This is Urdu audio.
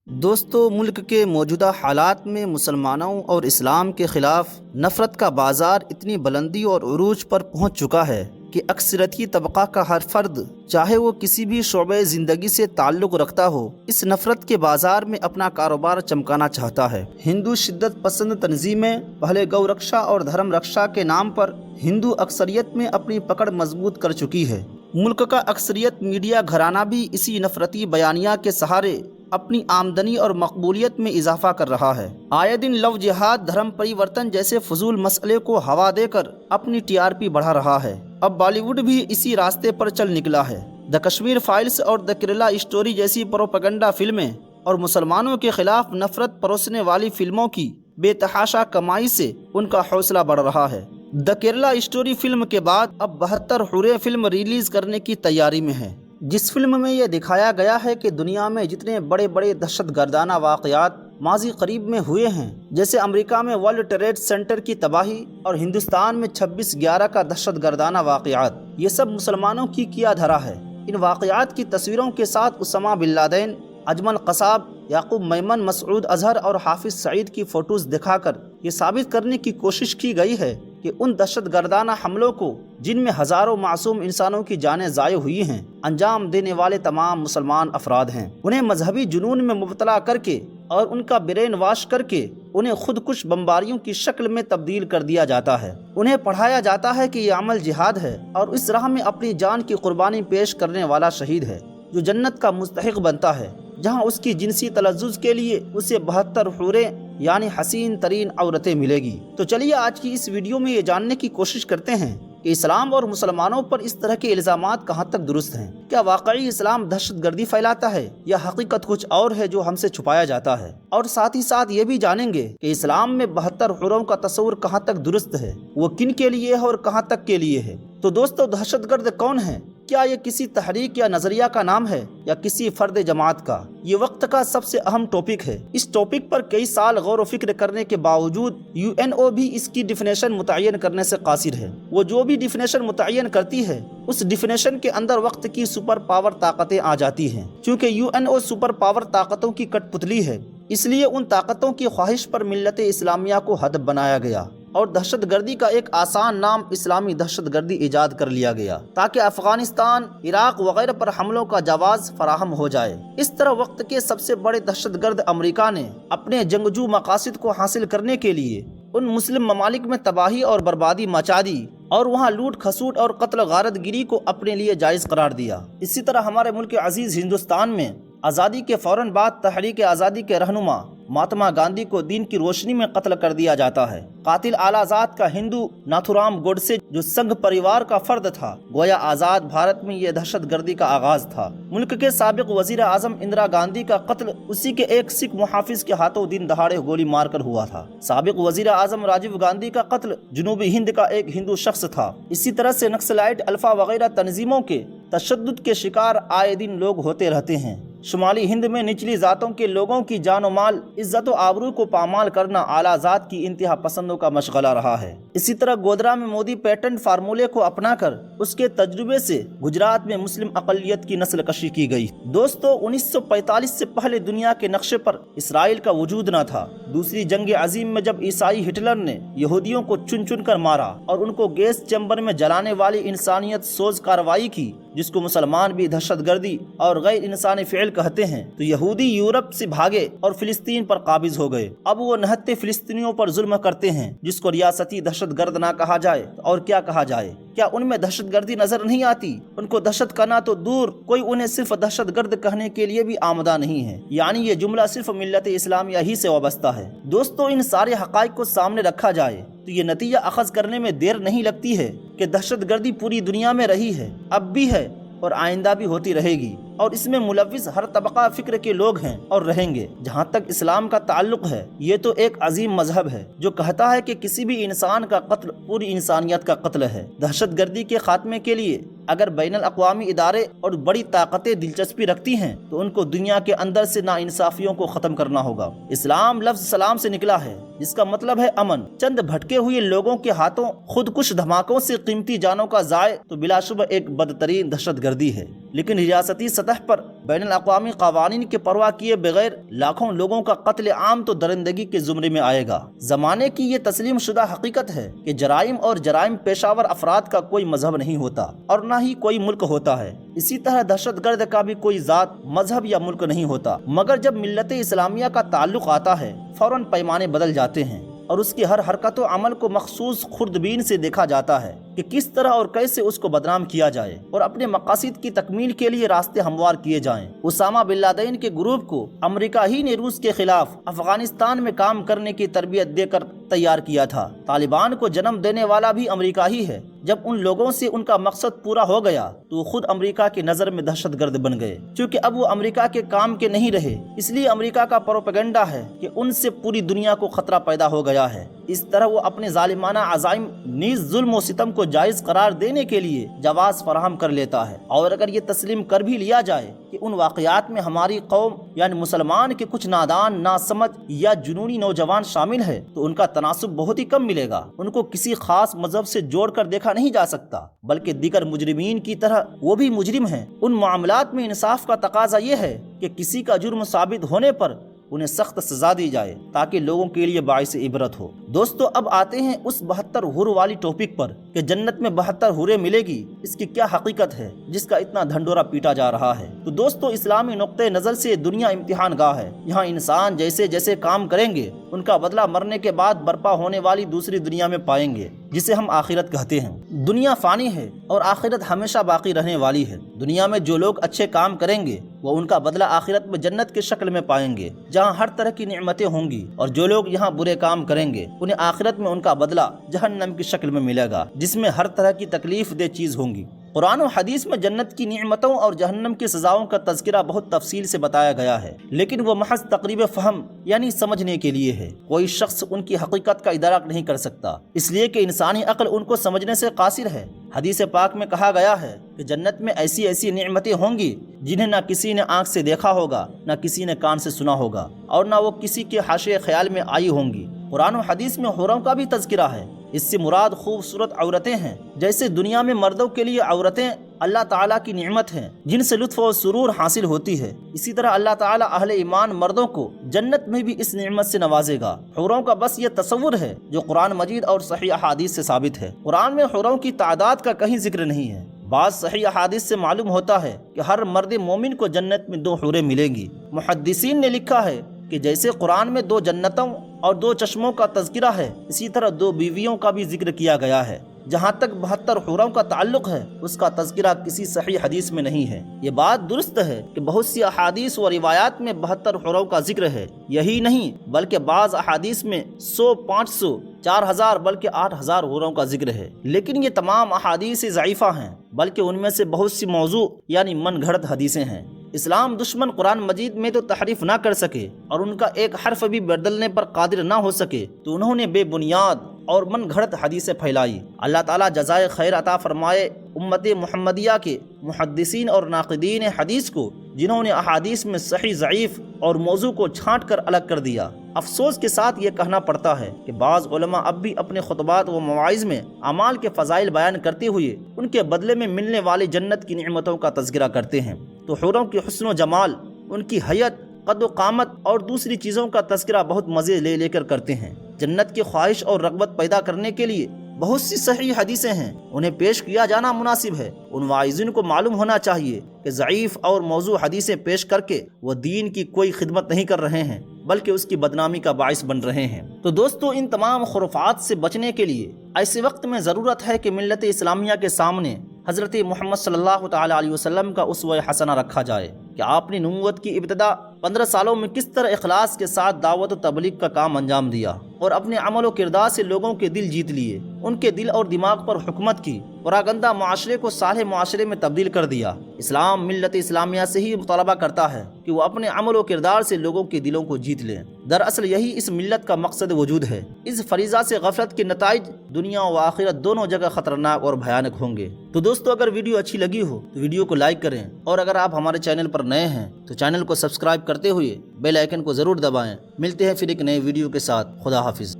دوستو، ملک کے موجودہ حالات میں مسلمانوں اور اسلام کے خلاف نفرت کا بازار اتنی بلندی اور عروج پر پہنچ چکا ہے کہ اکثریتی طبقہ کا ہر فرد، چاہے وہ کسی بھی شعبے زندگی سے تعلق رکھتا ہو، اس نفرت کے بازار میں اپنا کاروبار چمکانا چاہتا ہے۔ ہندو شدت پسند تنظیمیں پہلے گو رکشا اور دھرم رکشا کے نام پر ہندو اکثریت میں اپنی پکڑ مضبوط کر چکی ہے۔ ملک کا اکثریت میڈیا گھرانہ بھی اسی نفرتی بیانیہ کے سہارے اپنی آمدنی اور مقبولیت میں اضافہ کر رہا ہے۔ آئے دن لو جہاد، دھرم پریورتن جیسے فضول مسئلے کو ہوا دے کر اپنی TRP بڑھا رہا ہے۔ اب بالی ووڈ بھی اسی راستے پر چل نکلا ہے۔ دا کشمیر فائلز اور دا کیرلا اسٹوری جیسی پروپیگنڈا فلمیں اور مسلمانوں کے خلاف نفرت پروسنے والی فلموں کی بے تحاشا کمائی سے ان کا حوصلہ بڑھ رہا ہے۔ دا کیرلا اسٹوری فلم کے بعد اب 72 حوریں فلم ریلیز کرنے کی تیاری میں ہے، جس فلم میں یہ دکھایا گیا ہے کہ دنیا میں جتنے بڑے بڑے دہشت گردانہ واقعات ماضی قریب میں ہوئے ہیں، جیسے امریکہ میں ورلڈ ٹریڈ سینٹر کی تباہی اور ہندوستان میں 26/11 کا دہشت گردانہ واقعات، یہ سب مسلمانوں کی کیا دھرا ہے۔ ان واقعات کی تصویروں کے ساتھ اسامہ بن لادن، اجمل قصاب، یعقوب میمن، مسعود اظہر اور حافظ سعید کی فوٹوز دکھا کر یہ ثابت کرنے کی کوشش کی گئی ہے کہ ان دہشت گردانہ حملوں کو، جن میں ہزاروں معصوم انسانوں کی جانیں ضائع ہوئی ہیں، انجام دینے والے تمام مسلمان افراد ہیں۔ انہیں مذہبی جنون میں مبتلا کر کے اور ان کا برین واش کر کے انہیں خود کش بمباریوں کی شکل میں تبدیل کر دیا جاتا ہے۔ انہیں پڑھایا جاتا ہے کہ یہ عمل جہاد ہے اور اس راہ میں اپنی جان کی قربانی پیش کرنے والا شہید ہے جو جنت کا مستحق بنتا ہے، جہاں اس کی جنسی تلذذ کے لیے اسے 72 حوریں یعنی حسین ترین عورتیں ملے گی۔ تو چلیے آج کی اس ویڈیو میں یہ جاننے کی کوشش کرتے ہیں کہ اسلام اور مسلمانوں پر اس طرح کے الزامات کہاں تک درست ہیں۔ کیا واقعی اسلام دہشت گردی پھیلاتا ہے یا حقیقت کچھ اور ہے جو ہم سے چھپایا جاتا ہے؟ اور ساتھ ہی ساتھ یہ بھی جانیں گے کہ اسلام میں 72 حوروں کا تصور کہاں تک درست ہے، وہ کن کے لیے ہے اور کہاں تک کے لیے ہے۔ تو دوستو، دہشت گرد کون ہے؟ کیا یہ کسی تحریک یا نظریہ کا نام ہے یا کسی فرد جماعت کا؟ یہ وقت کا سب سے اہم ٹاپک ہے۔ اس ٹاپک پر کئی سال غور و فکر کرنے کے باوجود UNESCO بھی اس کی ڈیفینیشن متعین کرنے سے قاصر ہے۔ وہ جو بھی ڈیفینیشن متعین کرتی ہے، اس ڈیفینیشن کے اندر وقت کی سپر پاور طاقتیں آ جاتی ہیں۔ چونکہ UNESCO سپر پاور طاقتوں کی کٹ پتلی ہے، اس لیے ان طاقتوں کی خواہش پر ملت اسلامیہ کو ہدف بنایا گیا اور دہشت گردی کا ایک آسان نام اسلامی دہشت گردی ایجاد کر لیا گیا تاکہ افغانستان، عراق وغیرہ پر حملوں کا جواز فراہم ہو جائے۔ اس طرح وقت کے سب سے بڑے دہشت گرد امریکہ نے اپنے جنگجو مقاصد کو حاصل کرنے کے لیے ان مسلم ممالک میں تباہی اور بربادی مچا دی اور وہاں لوٹ کھسوٹ اور قتل غارت گری کو اپنے لیے جائز قرار دیا۔ اسی طرح ہمارے ملک عزیز ہندوستان میں آزادی کے فوراً بعد تحریک آزادی کے رہنما مہاتما گاندھی کو دین کی روشنی میں قتل کر دیا جاتا ہے۔ قاتل اعلیٰ ذات کا ہندو ناتھورام گوڈسے، جو سنگھ پریوار کا فرد تھا، گویا آزاد بھارت میں یہ دہشت گردی کا آغاز تھا۔ ملک کے سابق وزیر اعظم اندرا گاندھی کا قتل اسی کے ایک سکھ محافظ کے ہاتھوں دن دہاڑے گولی مار کر ہوا تھا۔ سابق وزیر اعظم راجیو گاندھی کا قتل جنوبی ہند کا ایک ہندو شخص تھا۔ اسی طرح سے نکسلائٹ، الفا وغیرہ تنظیموں کے تشدد کے شکار آئے دن لوگ ہوتے رہتے ہیں۔ شمالی ہند میں نچلی ذاتوں کے لوگوں کی جان و مال، عزت و آبرو کو پامال کرنا اعلیٰ ذات کی انتہا پسندوں کا مشغلہ رہا ہے۔ اسی طرح گودرا میں مودی پیٹنٹ فارمولے کو اپنا کر اس کے تجربے سے گجرات میں مسلم اقلیت کی نسل کشی کی گئی۔ دوستو، 1945 سے پہلے دنیا کے نقشے پر اسرائیل کا وجود نہ تھا۔ دوسری جنگ عظیم میں جب عیسائی ہٹلر نے یہودیوں کو چن چن کر مارا اور ان کو گیس چیمبر میں جلانے والی انسانیت سوز کارروائی کی، جس کو مسلمان بھی دہشت گردی اور غیر انسانی فعل کہتے ہیں، تو یہودی یورپ سے بھاگے اور فلسطین پر قابض ہو گئے۔ اب وہ نہتے فلسطینیوں پر ظلم کرتے ہیں، جس کو ریاستی دہشت گرد نہ کہا جائے اور کیا کہا جائے۔ کیا ان میں دہشت گردی نظر نہیں آتی؟ ان کو دہشت کرنا تو دور، کوئی انہیں صرف دہشت گرد کہنے کے لیے بھی آمدہ نہیں ہے، یعنی یہ جملہ صرف ملت اسلامیہ ہی سے وابستہ ہے۔ دوستو، ان سارے حقائق کو سامنے رکھا جائے تو یہ نتیجہ اخذ کرنے میں دیر نہیں لگتی ہے کہ دہشت گردی پوری دنیا میں رہی ہے، اب بھی ہے اور آئندہ بھی ہوتی رہے گی، اور اس میں ملوث ہر طبقہ فکر کے لوگ ہیں اور رہیں گے۔ جہاں تک اسلام کا تعلق ہے، یہ تو ایک عظیم مذہب ہے جو کہتا ہے کہ کسی بھی انسان کا قتل پوری انسانیت کا قتل ہے۔ دہشت گردی کے خاتمے کے لیے اگر بین الاقوامی ادارے اور بڑی طاقتیں دلچسپی رکھتی ہیں تو ان کو دنیا کے اندر سے ناانصافیوں کو ختم کرنا ہوگا۔ اسلام لفظ سلام سے نکلا ہے، جس کا مطلب ہے امن۔ چند بھٹکے ہوئے لوگوں کے ہاتھوں خود کش دھماکوں سے قیمتی جانوں کا ضائع تو بلا شبہ ایک بدترین دہشت گردی ہے۔ لیکن ریاستی سطح پر بین الاقوامی قوانین کی پرواہ کیے بغیر لاکھوں لوگوں کا قتل عام تو درندگی کے زمرے میں آئے گا۔ زمانے کی یہ تسلیم شدہ حقیقت ہے کہ جرائم اور جرائم پیشہ ور افراد کا کوئی مذہب نہیں ہوتا اور نہ ہی کوئی ملک ہوتا ہے۔ اسی طرح دہشت گرد کا بھی کوئی ذات، مذہب یا ملک نہیں ہوتا، مگر جب ملت اسلامیہ کا تعلق آتا ہے فوراً پیمانے بدل جاتے ہیں اور اس کی ہر حرکت و عمل کو مخصوص خوردبین سے دیکھا جاتا ہے کہ کس طرح اور کیسے اس کو بدنام کیا جائے اور اپنے مقاصد کی تکمیل کے لیے راستے ہموار کیے جائیں۔ اسامہ بن لادن کے گروپ کو امریکہ ہی نے روس کے خلاف افغانستان میں کام کرنے کی تربیت دے کر تیار کیا تھا۔ طالبان کو جنم دینے والا بھی امریکہ ہی ہے۔ جب ان لوگوں سے ان کا مقصد پورا ہو گیا تو وہ خود امریکہ کی نظر میں دہشت گرد بن گئے۔ چونکہ اب وہ امریکہ کے کام کے نہیں رہے، اس لیے امریکہ کا پروپیگنڈا ہے کہ ان سے پوری دنیا کو خطرہ پیدا ہو گیا ہے۔ اس طرح وہ اپنے ظالمانہ عزائم نیز ظلم و ستم کو جائز قرار دینے کے لیے جواز فراہم کر لیتا ہے۔ اور اگر یہ تسلیم کر بھی لیا جائے کہ ان واقعات میں ہماری قوم یعنی مسلمان کے کچھ نادان، ناسمجھ یا جنونی نوجوان شامل ہے تو ان کا تناسب بہت ہی کم ملے گا۔ ان کو کسی خاص مذہب سے جوڑ کر دیکھا نہیں جا سکتا، بلکہ دیگر مجرمین کی طرح وہ بھی مجرم ہیں۔ ان معاملات میں انصاف کا تقاضا یہ ہے کہ کسی کا جرم ثابت ہونے پر انہیں سخت سزا دی جائے تاکہ لوگوں کے لیے باعث عبرت ہو۔ دوستو، اب آتے ہیں اس 72 حور والی ٹاپک پر کہ جنت میں 72 حوریں ملے گی، اس کی کیا حقیقت ہے جس کا اتنا دھنڈورا پیٹا جا رہا ہے۔ تو دوستو، اسلامی نقطۂ نظر سے دنیا امتحان گاہ ہے۔ یہاں انسان جیسے جیسے کام کریں گے ان کا بدلہ مرنے کے بعد برپا ہونے والی دوسری دنیا میں پائیں گے، جسے ہم آخرت کہتے ہیں۔ دنیا فانی ہے اور آخرت ہمیشہ باقی رہنے والی ہے۔ دنیا میں جو لوگ اچھے کام کریں گے وہ ان کا بدلہ آخرت میں جنت کی شکل میں پائیں گے، جہاں ہر طرح کی نعمتیں ہوں گی، اور جو لوگ یہاں برے کام کریں گے انہیں آخرت میں ان کا بدلہ جہنم کی شکل میں ملے گا، جس میں ہر طرح کی تکلیف دہ چیز ہوں گی۔ قرآن و حدیث میں جنت کی نعمتوں اور جہنم کی سزاؤں کا تذکرہ بہت تفصیل سے بتایا گیا ہے، لیکن وہ محض تقریب فہم یعنی سمجھنے کے لیے ہے۔ کوئی شخص ان کی حقیقت کا ادراک نہیں کر سکتا، اس لیے کہ انسانی عقل ان کو سمجھنے سے قاصر ہے۔ حدیث پاک میں کہا گیا ہے کہ جنت میں ایسی ایسی نعمتیں ہوں گی جنہیں نہ کسی نے آنکھ سے دیکھا ہوگا، نہ کسی نے کان سے سنا ہوگا، اور نہ وہ کسی کے حاشیے خیال میں آئی ہوں گی۔ قرآن و حدیث میں حوروں کا بھی تذکرہ ہے۔ اس سے مراد خوبصورت عورتیں ہیں۔ جیسے دنیا میں مردوں کے لیے عورتیں اللہ تعالیٰ کی نعمت ہیں جن سے لطف و سرور حاصل ہوتی ہے، اسی طرح اللہ تعالیٰ اہل ایمان مردوں کو جنت میں بھی اس نعمت سے نوازے گا۔ حوروں کا بس یہ تصور ہے جو قرآن مجید اور صحیح احادیث سے ثابت ہے۔ قرآن میں حوروں کی تعداد کا کہیں ذکر نہیں ہے۔ بعض صحیح احادیث سے معلوم ہوتا ہے کہ ہر مرد مومن کو جنت میں 2 حوریں ملیں گی۔ محدثین نے لکھا ہے کہ جیسے قرآن میں 2 جنتوں اور 2 چشموں کا تذکرہ ہے، اسی طرح 2 بیویوں کا بھی ذکر کیا گیا ہے۔ جہاں تک 72 حوروں کا تعلق ہے اس کا تذکرہ کسی صحیح حدیث میں نہیں ہے۔ یہ بات درست ہے کہ بہت سی احادیث و روایات میں 72 حوروں کا ذکر ہے، یہی نہیں بلکہ بعض احادیث میں 100، 500، 4000 بلکہ 8000 حوروں کا ذکر ہے۔ لیکن یہ تمام احادیث ضعیفہ ہیں، بلکہ ان میں سے بہت سی موضوع یعنی من گھڑت حدیثیں ہیں۔ اسلام دشمن قرآن مجید میں تو تحریف نہ کر سکے اور ان کا ایک حرف بھی بدلنے پر قادر نہ ہو سکے، تو انہوں نے بے بنیاد اور من گھڑت حدیثیں پھیلائی۔ اللہ تعالیٰ جزائے خیر عطا فرمائے امت محمدیہ کے محدثین اور ناقدین حدیث کو، جنہوں نے احادیث میں صحیح، ضعیف اور موضوع کو چھانٹ کر الگ کر دیا۔ افسوس کے ساتھ یہ کہنا پڑتا ہے کہ بعض علماء اب بھی اپنے خطبات و مواعظ میں اعمال کے فضائل بیان کرتے ہوئے ان کے بدلے میں ملنے والی جنت کی نعمتوں کا تذکرہ کرتے ہیں، تو حوروں کی حسن و جمال، ان کی حیت، قد و قامت اور دوسری چیزوں کا تذکرہ بہت مزے لے لے کر کرتے ہیں۔ جنت کی خواہش اور رغبت پیدا کرنے کے لیے بہت سی صحیح حدیثیں ہیں، انہیں پیش کیا جانا مناسب ہے۔ ان واعظین کو معلوم ہونا چاہیے کہ ضعیف اور موضوع حدیثیں پیش کر کے وہ دین کی کوئی خدمت نہیں کر رہے ہیں، بلکہ اس کی بدنامی کا باعث بن رہے ہیں۔ تو دوستو، ان تمام خرافات سے بچنے کے لیے ایسے وقت میں ضرورت ہے کہ ملت اسلامیہ کے سامنے حضرت محمد صلی اللہ تعالیٰ علیہ وسلم کا اسوہ حسنہ رکھا جائے کہ آپ نے نبوت کی ابتدا 15 سالوں میں کس طرح اخلاص کے ساتھ دعوت و تبلیغ کا کام انجام دیا اور اپنے عمل و کردار سے لوگوں کے دل جیت لیے، ان کے دل اور دماغ پر حکومت کی، پراگندہ معاشرے کو صالح معاشرے میں تبدیل کر دیا۔ اسلام ملت اسلامیہ سے ہی مطالبہ کرتا ہے کہ وہ اپنے عمل و کردار سے لوگوں کے دلوں کو جیت لیں۔ دراصل یہی اس ملت کا مقصد وجود ہے۔ اس فریضہ سے غفلت کے نتائج دنیا و آخرت دونوں جگہ خطرناک اور بھیانک ہوں گے۔ تو دوستو، اگر ویڈیو اچھی لگی ہو تو ویڈیو کو لائک کریں، اور اگر آپ ہمارے چینل پر نئے ہیں تو چینل کو سبسکرائب کرتے ہوئے بیل آئیکن کو ضرور دبائیں۔ ملتے ہیں پھر ایک نئے ویڈیو کے ساتھ۔ خدا حافظ۔